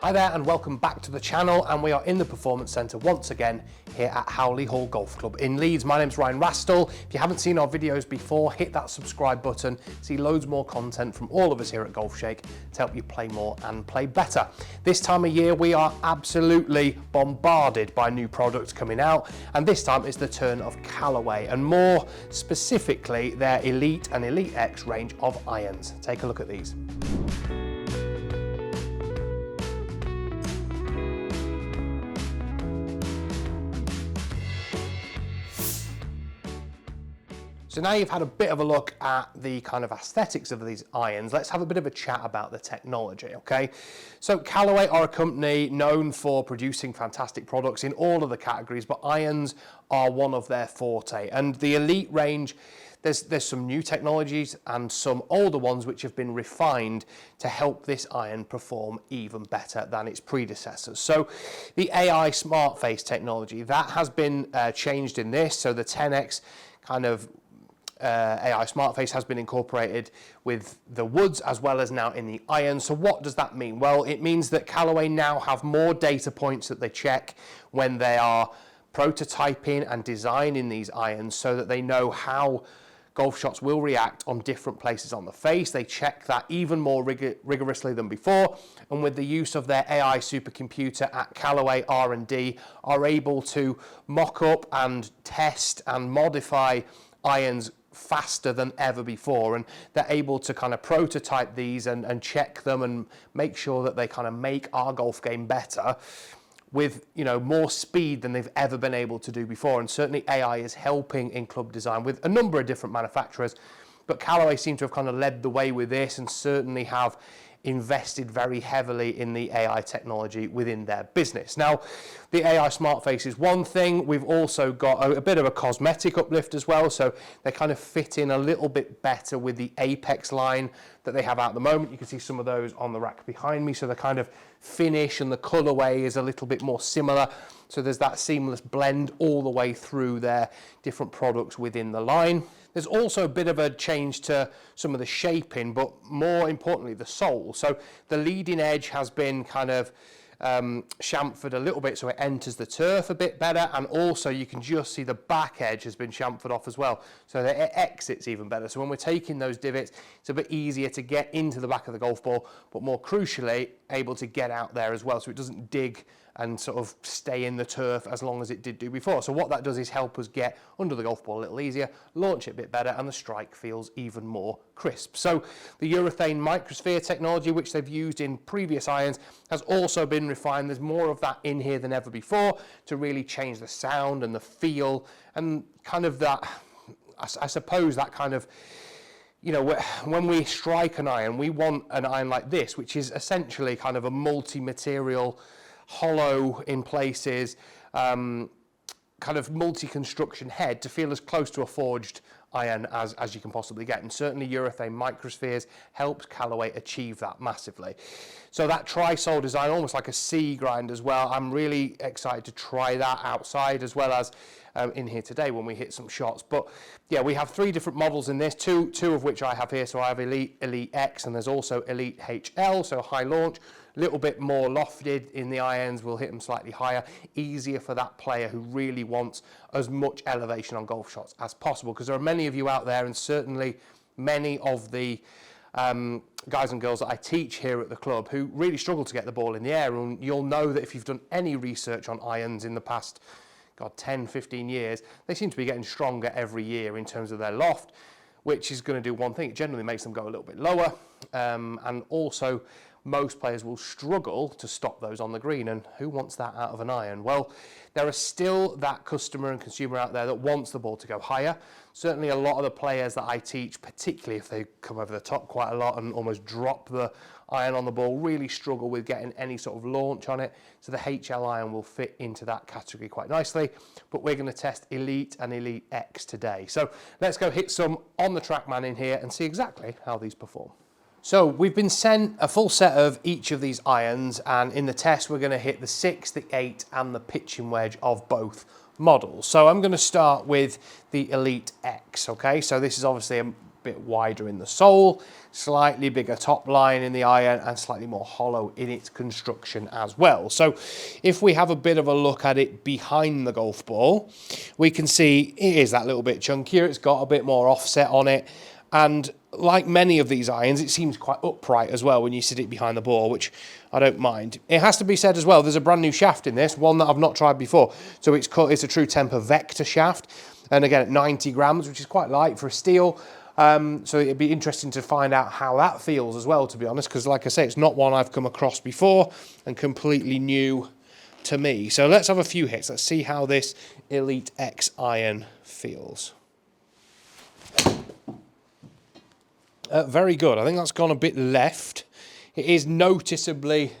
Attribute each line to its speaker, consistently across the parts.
Speaker 1: Hi there and welcome back to the channel, and we are in the Performance Centre once again here at Howley Golf Club in Leeds. My name's Ryan Rastall. If you haven't seen our videos before, hit that subscribe button, see loads more content from all of us here at Golfshake to help you play more and play better. This time of year we are absolutely bombarded by new products coming out, and this time it's the turn of Callaway, and more specifically their Elyte and Elyte X range of irons. Take a look at these. So now you've had a bit of a look at the kind of aesthetics of these irons, let's have a bit of a chat about the technology, okay? So Callaway are a company known for producing fantastic products in all of the categories, but irons are one of their forte. And the Elyte range, there's some new technologies and some older ones which have been refined to help this iron perform even better than its predecessors. So the AI smart face technology, that has been changed in this, so the 10X kind of AI smart face has been incorporated with the woods as well as now in the iron. So what does that mean? Well, it means that Callaway now have more data points that they check when they are prototyping and designing these irons, so that they know how golf shots will react on different places on the face. They check that even more rigorously than before, and with the use of their AI supercomputer at Callaway R&D are able to mock up and test and modify irons faster than ever before, and they're able to kind of prototype these and check them and make sure that they kind of make our golf game better with, you know, more speed than they've ever been able to do before. And certainly AI is helping in club design with a number of different manufacturers, but Callaway seem to have kind of led the way with this and certainly have invested very heavily in the AI technology within their business. Now, the AI smart face is one thing. We've also got a bit of a cosmetic uplift as well, so they kind of fit in a little bit better with the Apex line that they have out at the moment. You can see some of those on the rack behind me, so the kind of finish and the colorway is a little bit more similar, so there's that seamless blend all the way through their different products within the line. There's also a bit of a change to some of the shaping, but more importantly the sole. So the leading edge has been kind of chamfered a little bit so it enters the turf a bit better, and also you can just see the back edge has been chamfered off as well, so that it exits even better. So when we're taking those divots, it's a bit easier to get into the back of the golf ball, but more crucially able to get out there as well, so it doesn't dig and sort of stay in the turf as long as it did do before. So what that does is help us get under the golf ball a little easier, launch it a bit better, and the strike feels even more crisp. So the urethane microsphere technology, which they've used in previous irons, has also been refined. There's more of that in here than ever before to really change the sound and the feel and kind of that, I suppose that kind of, you know, when we strike an iron, we want an iron like this, which is essentially kind of a multi-material, hollow in places, kind of multi-construction head to feel as close to a forged iron as you can possibly get. And certainly urethane microspheres helps Callaway achieve that massively. So that tri-sole design, almost like a C grind as well, I'm really excited to try that outside as well as in here today when we hit some shots. But yeah, we have three different models in this, two of which I have here. So I have Elyte, Elyte X, and there's also Elyte HL, so high launch, a little bit more lofted in the irons, we'll hit them slightly higher, easier for that player who really wants as much elevation on golf shots as possible, because there are many of you out there, and certainly many of the guys and girls that I teach here at the club who really struggle to get the ball in the air. And you'll know that if you've done any research on irons in the past 10, 15 years, they seem to be getting stronger every year in terms of their loft, which is going to do one thing. It generally makes them go a little bit lower, and also most players will struggle to stop those on the green, and who wants that out of an iron? Well, there are still that customer and consumer out there that wants the ball to go higher. Certainly a lot of the players that I teach, particularly if they come over the top quite a lot and almost drop the iron on the ball, really struggle with getting any sort of launch on it. So the HL iron will fit into that category quite nicely. But we're going to test Elyte and Elyte X today. So let's go hit some on the TrackMan in here and see exactly how these perform. So we've been sent a full set of each of these irons, and in the test we're going to hit the 6, the 8 and the pitching wedge of both models. So I'm going to start with the Elyte X, okay? So this is obviously a bit wider in the sole, slightly bigger top line in the iron, and slightly more hollow in its construction as well. So if we have a bit of a look at it behind the golf ball, we can see it is that little bit chunkier. It's got a bit more offset on it. And like many of these irons, it seems quite upright as well when you sit it behind the ball, which I don't mind. It has to be said as well, there's a brand new shaft in this, one that I've not tried before. So it's a true temper vector shaft. And again, at 90 grams, which is quite light for a steel. So it'd be interesting to find out how that feels as well, to be honest, because like I say, it's not one I've come across before and completely new to me. So let's have a few hits. Let's see how this Elyte X iron feels. Very good. I think that's gone a bit left. It is noticeably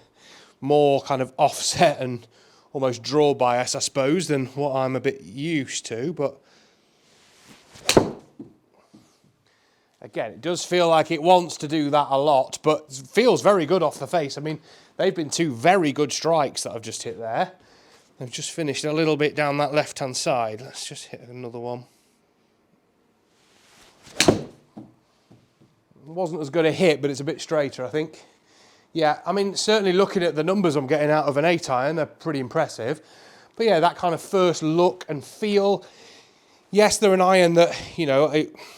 Speaker 1: more kind of offset and almost draw bias, I suppose, than what I'm a bit used to. But again, it does feel like it wants to do that a lot, but it feels very good off the face. I mean, they've been two very good strikes that I've just hit there. I've just finished a little bit down that left-hand side. Let's just hit another one. Wasn't as good a hit, but it's a bit straighter, I think. Yeah, I mean, certainly looking at the numbers I'm getting out of an 8-iron, they're pretty impressive. But yeah, that kind of first look and feel. Yes, they're an iron that, you know,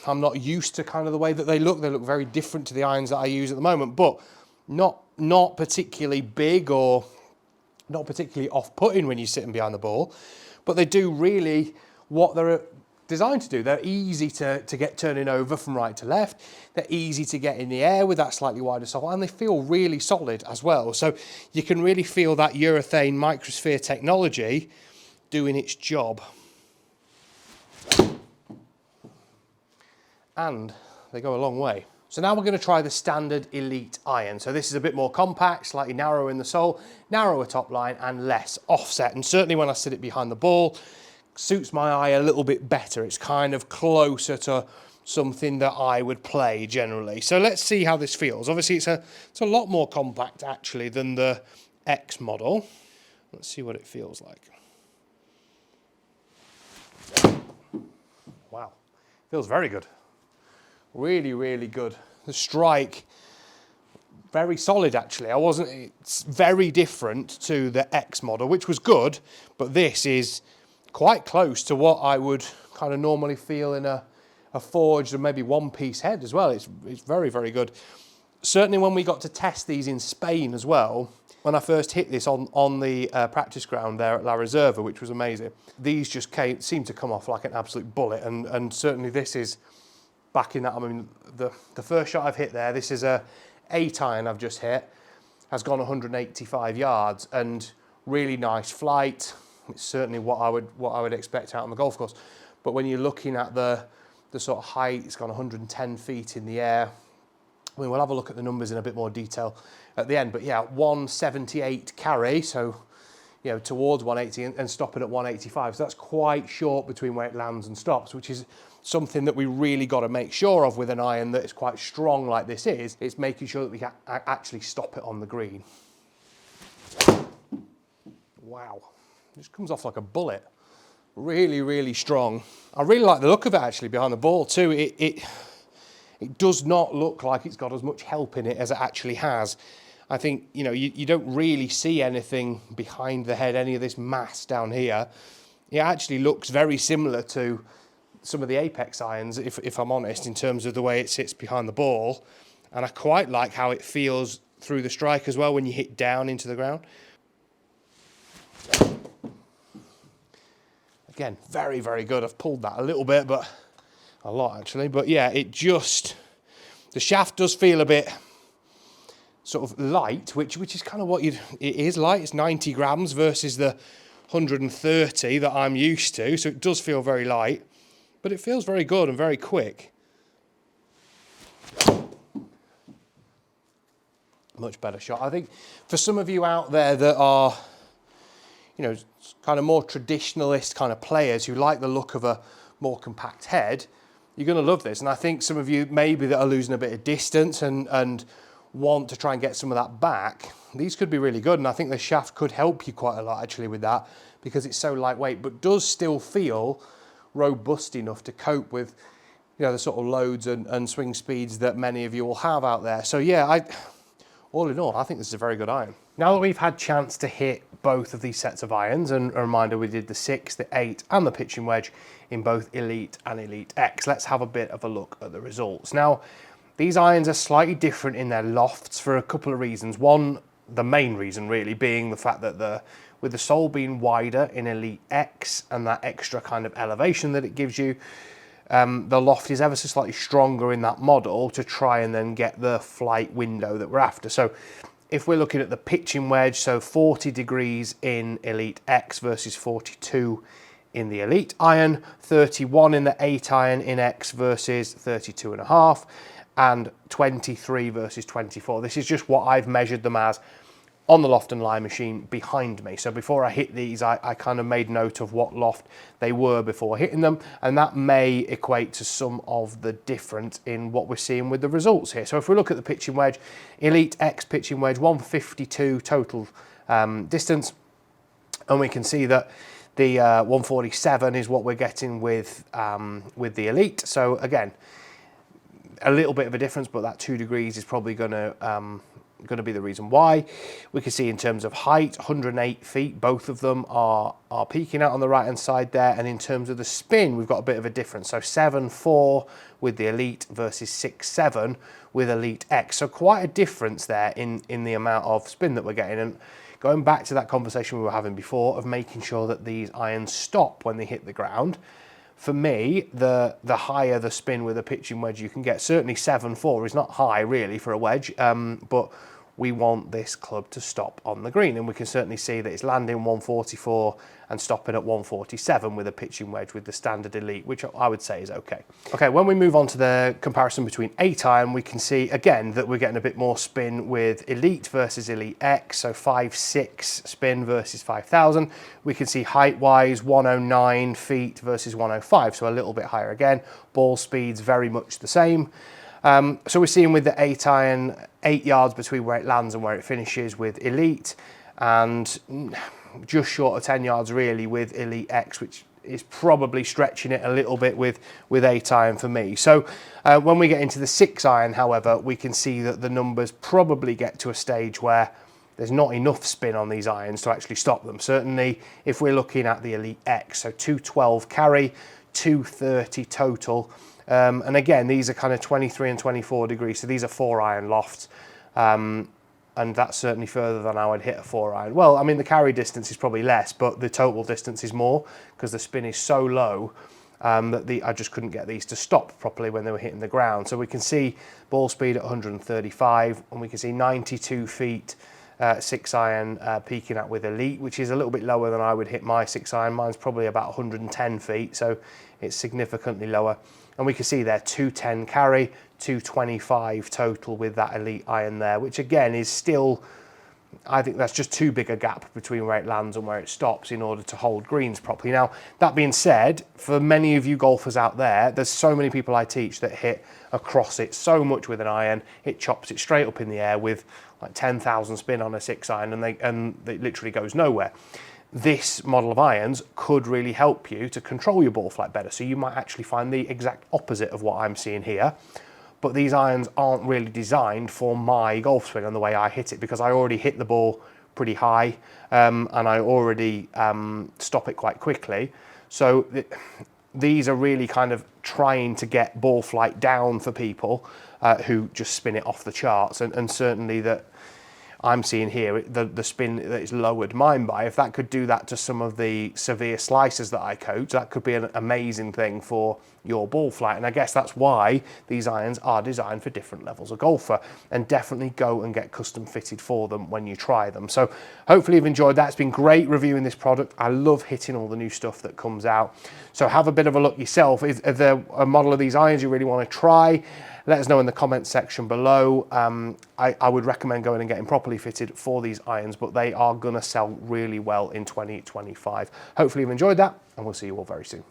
Speaker 1: I'm not used to kind of the way that they look. They look very different to the irons that I use at the moment, but not particularly big or not particularly off-putting when you're sitting behind the ball. But they do really what they're designed to do. They're easy to get turning over from right to left. They're easy to get in the air with that slightly wider sole, and they feel really solid as well. So you can really feel that urethane microsphere technology doing its job. And they go a long way. So now we're going to try the standard Elyte iron. So this is a bit more compact, slightly narrower in the sole, narrower top line, and less offset. And certainly when I sit it behind the ball, suits my eye a little bit better. It's kind of closer to something that I would play generally. So let's see how this feels. Obviously it's a lot more compact actually than the X model. Let's see what it feels like. Wow, feels very good. Really, really good. The strike, very solid actually. It's very different to the X model, which was good, but this is quite close to what I would kind of normally feel in a forged or maybe one-piece head as well. It's very, very good. Certainly when we got to test these in Spain as well, when I first hit this on the practice ground there at La Reserva, which was amazing, these just seemed to come off like an absolute bullet, and certainly this is back in that. I mean, the first shot I've hit there, this is a 8-iron I've just hit, has gone 185 yards, and really nice flight. It's certainly what I would expect out on the golf course. But when you're looking at the sort of height, it's gone 110 feet in the air. I mean, we'll have a look at the numbers in a bit more detail at the end. But yeah, 178 carry, so you know, towards 180 and stopping at 185. So that's quite short between where it lands and stops, which is something that we really got to make sure of with an iron that is quite strong like this is. It's making sure that we can actually stop it on the green. Wow. Just comes off like a bullet. Really, really strong. I really like the look of it actually behind the ball too. It does not look like it's got as much help in it as it actually has. I think, you know, you don't really see anything behind the head, any of this mass down here. It actually looks very similar to some of the Apex irons, if I'm honest, in terms of the way it sits behind the ball. And I quite like how it feels through the strike as well when you hit down into the ground. Again, very, very good. I've pulled that a little bit, but a lot actually. But yeah, the shaft does feel a bit sort of light, which is kind of what it is light. It's 90 grams versus the 130 that I'm used to. So it does feel very light, but it feels very good and very quick. Much better shot. I think for some of you out there that are, you know, kind of more traditionalist kind of players who like the look of a more compact head, you're going to love this. And I think some of you maybe that are losing a bit of distance and want to try and get some of that back, these could be really good. And I think the shaft could help you quite a lot actually with that, because it's so lightweight, but does still feel robust enough to cope with you know, the sort of loads and swing speeds that many of you will have out there. So yeah, all in all, I think this is a very good iron. Now that we've had chance to hit both of these sets of irons, and a reminder, we did the 6, the 8 and the pitching wedge in both Elyte and Elyte X. Let's have a bit of a look at the results. Now, these irons are slightly different in their lofts for a couple of reasons. One, the main reason really being the fact that with the sole being wider in Elyte X and that extra kind of elevation that it gives you, the loft is ever so slightly stronger in that model to try and then get the flight window that we're after. So if we're looking at the pitching wedge, so 40 degrees in Elyte X versus 42 in the Elyte iron, 31 in the 8 iron in X versus 32.5, and 23 versus 24. This is just what I've measured them as on the loft and lie machine behind me. So before I hit these, I kind of made note of what loft they were before hitting them, and that may equate to some of the difference in what we're seeing with the results here. So if we look at the pitching wedge, Elyte X pitching wedge, 152 total distance, and we can see that the 147 is what we're getting with the Elyte. So again, a little bit of a difference, but that 2 degrees is probably going to be the reason why. We can see in terms of height, 108 feet, both of them are peaking out on the right hand side there, and in terms of the spin, we've got a bit of a difference. So 7.4 with the Elyte versus 6.7 with Elyte X. So quite a difference there in the amount of spin that we're getting. And going back to that conversation we were having before of making sure that these irons stop when they hit the ground, for me, the higher the spin with a pitching wedge you can get, certainly 7.4 is not high really for a wedge, but we want this club to stop on the green, and we can certainly see that it's landing 144 and stopping at 147 with a pitching wedge with the standard Elyte, which I would say is okay. Okay, when we move on to the comparison between 8 iron, we can see again that we're getting a bit more spin with Elyte versus Elyte X, so 5.6 spin versus 5,000. We can see height-wise 109 feet versus 105, so a little bit higher again. Ball speed's very much the same. So we're seeing with the 8 iron, 8 yards between where it lands and where it finishes with Elyte, and just short of 10 yards really with Elyte X, which is probably stretching it a little bit with 8 iron for me. So when we get into the 6 iron, however, we can see that the numbers probably get to a stage where there's not enough spin on these irons to actually stop them. Certainly if we're looking at the Elyte X, so 212 carry, 230 total. And again, these are kind of 23 and 24 degrees, so these are 4 iron lofts, and that's certainly further than I would hit a 4 iron. Well, I mean, the carry distance is probably less, but the total distance is more because the spin is so low that I just couldn't get these to stop properly when they were hitting the ground. So we can see ball speed at 135, and we can see 92 feet 6 iron peaking at with Elyte, which is a little bit lower than I would hit my 6 iron. Mine's probably about 110 feet, so it's significantly lower. And we can see there 210 carry, 225 total with that Elyte iron there, which again is still, I think that's just too big a gap between where it lands and where it stops in order to hold greens properly. Now, that being said, for many of you golfers out there, there's so many people I teach that hit across it so much with an iron, it chops it straight up in the air with like 10,000 spin on a 6 iron, and it literally goes nowhere. This model of irons could really help you to control your ball flight better. So you might actually find the exact opposite of what I'm seeing here. But these irons aren't really designed for my golf swing and the way I hit it, because I already hit the ball pretty high and I already stop it quite quickly. So these are really kind of trying to get ball flight down for people who just spin it off the charts, and certainly that I'm seeing here, the spin that is lowered mine by, if that could do that to some of the severe slicers that I coach, that could be an amazing thing for your ball flight. And I guess that's why these irons are designed for different levels of golfer, and definitely go and get custom fitted for them when you try them. So hopefully you've enjoyed that. It's been great reviewing this product. I love hitting all the new stuff that comes out. So have a bit of a look yourself. Is there a model of these irons you really want to try? Let us know in the comments section below. I would recommend going and getting properly fitted for these irons, but they are going to sell really well in 2025. Hopefully you've enjoyed that, and we'll see you all very soon.